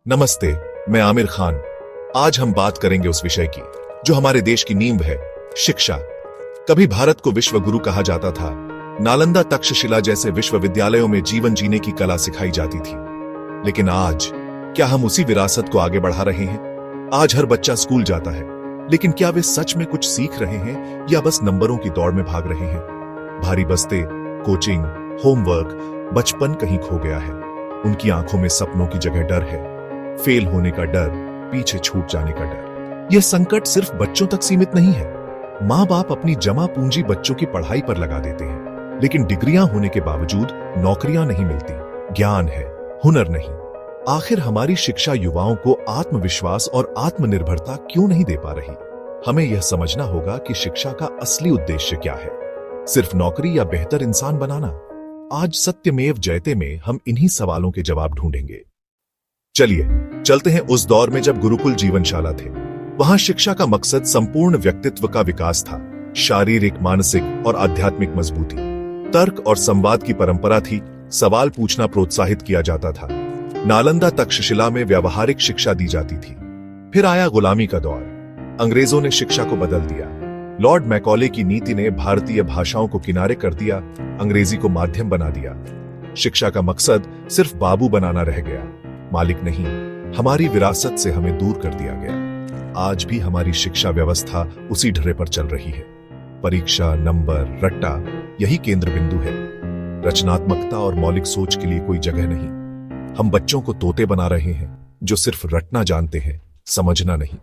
नमस्ते, मैं आमिर खान। आज हम बात करेंगे उस विषय की जो हमारे देश की नींव है, शिक्षा। कभी भारत को विश्व गुरु कहा जाता था। नालंदा, तक्षशिला जैसे विश्वविद्यालयों में जीवन जीने की कला सिखाई जाती थी। लेकिन आज क्या हम उसी विरासत को आगे बढ़ा रहे हैं? आज हर बच्चा स्कूल जाता है, लेकिन क्या वे सच में कुछ सीख रहे हैं या बस नंबरों की दौड़ में भाग रहे हैं? भारी बस्ते, कोचिंग, होमवर्क, बचपन कहीं खो गया है। उनकी आंखों में सपनों की जगह डर है, फेल होने का डर, पीछे छूट जाने का डर। यह संकट सिर्फ बच्चों तक सीमित नहीं है। मां बाप अपनी जमा पूंजी बच्चों की पढ़ाई पर लगा देते हैं, लेकिन डिग्रियां होने के बावजूद नौकरियां नहीं मिलती, ज्ञान है, हुनर नहीं। आखिर हमारी शिक्षा युवाओं को आत्मविश्वास और आत्मनिर्भरता क्यों नहीं दे पा रही? हमें यह समझना होगा कि शिक्षा का असली उद्देश्य क्या है। सिर्फ नौकरी या बेहतर इंसान बनाना? आज सत्यमेव जयते में हम इन्हीं सवालों के जवाब ढूंढेंगे। चलिए चलते हैं उस दौर में जब गुरुकुल जीवनशाला थे। वहां शिक्षा का मकसद संपूर्ण व्यक्तित्व का विकास था। शारीरिक, मानसिक और आध्यात्मिक मजबूती। तर्क और संवाद की परंपरा थी। सवाल पूछना प्रोत्साहित किया जाता था। नालंदा, तक्षशिला में व्यावहारिक शिक्षा दी जाती थी। फिर आया गुलामी का दौर। अंग्रेजों ने शिक्षा को बदल दिया। लॉर्ड मैकॉले की नीति ने भारतीय भाषाओं को किनारे कर दिया, अंग्रेजी को माध्यम बना दिया। शिक्षा का मकसद सिर्फ बाबू बनाना रह गया, मालिक नहीं। हमारी विरासत से हमें दूर कर दिया गया। आज भी हमारी शिक्षा व्यवस्था उसी ढर्रे पर चल रही है। परीक्षा, नंबर, रट्टा, यही केंद्र बिंदु है। रचनात्मकता और मौलिक सोच के लिए कोई जगह नहीं। हम बच्चों को तोते बना रहे हैं जो सिर्फ रटना जानते हैं, समझना नहीं।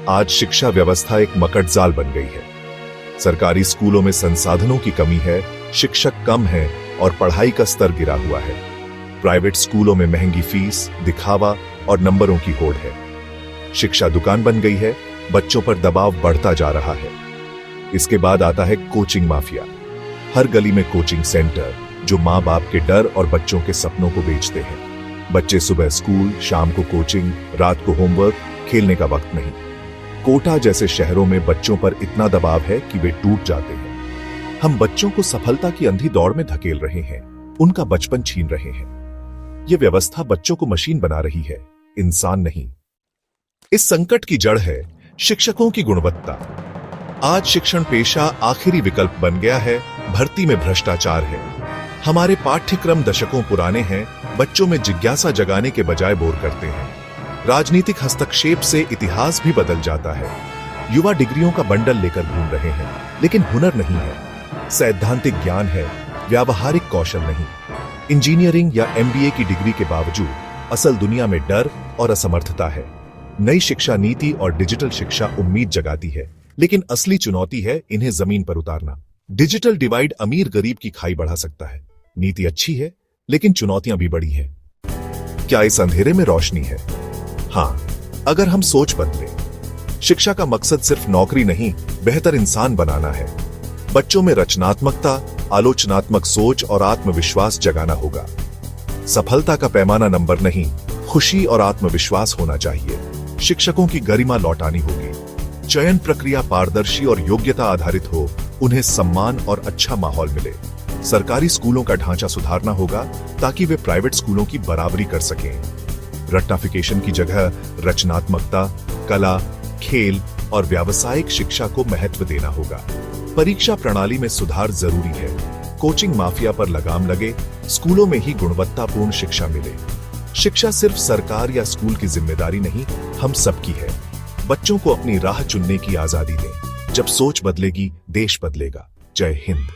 आज शिक्षा व्यवस्था एक मकड़जाल बन गई है। सरकारी स्कूलों में संसाधनों की कमी है, शिक्षक कम है और पढ़ाई का स्तर गिरा हुआ है। प्राइवेट स्कूलों में महंगी फीस, दिखावा और नंबरों की होड़ है। शिक्षा दुकान बन गई है, बच्चों पर दबाव बढ़ता जा रहा है। इसके बाद आता है कोचिंग माफिया। हर गली में कोचिंग सेंटर जो मां बाप के डर और बच्चों के सपनों को बेचते हैं। बच्चे सुबह स्कूल, शाम को कोचिंग, रात को होमवर्क, खेलने का वक्त नहीं। कोटा जैसे शहरों में बच्चों पर इतना दबाव है कि वे टूट जाते हैं। हम बच्चों को सफलता की अंधी दौड़ में धकेल रहे हैं, उनका बचपन छीन रहे हैं। यह व्यवस्था बच्चों को मशीन बना रही है, इंसान नहीं। इस संकट की जड़ है शिक्षकों की गुणवत्ता। आज शिक्षण पेशा आखिरी विकल्प बन गया है। भर्ती में भ्रष्टाचार है। हमारे पाठ्यक्रम दशकों पुराने हैं, बच्चों में जिज्ञासा जगाने के बजाय बोर करते हैं। राजनीतिक हस्तक्षेप से इतिहास भी बदल जाता है। युवा डिग्रियों का बंडल लेकर घूम रहे हैं, लेकिन हुनर नहीं है। सैद्धांतिक ज्ञान है, व्यावहारिक कौशल नहीं। इंजीनियरिंग या एमबीए की डिग्री के बावजूद असल दुनिया में डर और असमर्थता है। नई शिक्षा नीति और डिजिटल शिक्षा उम्मीद जगाती है, लेकिन असली चुनौती है इन्हें जमीन पर उतारना। डिजिटल डिवाइड अमीर गरीब की खाई बढ़ा सकता है। नीति अच्छी है, लेकिन चुनौतियां भी बड़ी हैं। क्या इस अंधेरे में रोशनी है? हाँ, अगर हम सोच बदले। शिक्षा का मकसद सिर्फ नौकरी नहीं, बेहतर इंसान बनाना है। बच्चों में रचनात्मकता, आलोचनात्मक सोच और आत्मविश्वास जगाना होगा। सफलता का पैमाना नंबर नहीं, खुशी और आत्मविश्वास होना चाहिए। शिक्षकों की गरिमा लौटानी होगी। चयन प्रक्रिया पारदर्शी और योग्यता आधारित हो, उन्हें सम्मान और अच्छा माहौल मिले। सरकारी स्कूलों का ढांचा सुधारना होगा ताकि वे प्राइवेट स्कूलों की बराबरी कर सकें। रट्टाफिकेशन की जगह रचनात्मकता, कला, खेल और व्यावसायिक शिक्षा को महत्व देना होगा। परीक्षा प्रणाली में सुधार जरूरी है। कोचिंग माफिया पर लगाम लगे, स्कूलों में ही गुणवत्तापूर्ण शिक्षा मिले। शिक्षा सिर्फ सरकार या स्कूल की जिम्मेदारी नहीं, हम सबकी है। बच्चों को अपनी राह चुनने की आजादी दें। जब सोच बदलेगी, देश बदलेगा। जय हिंद।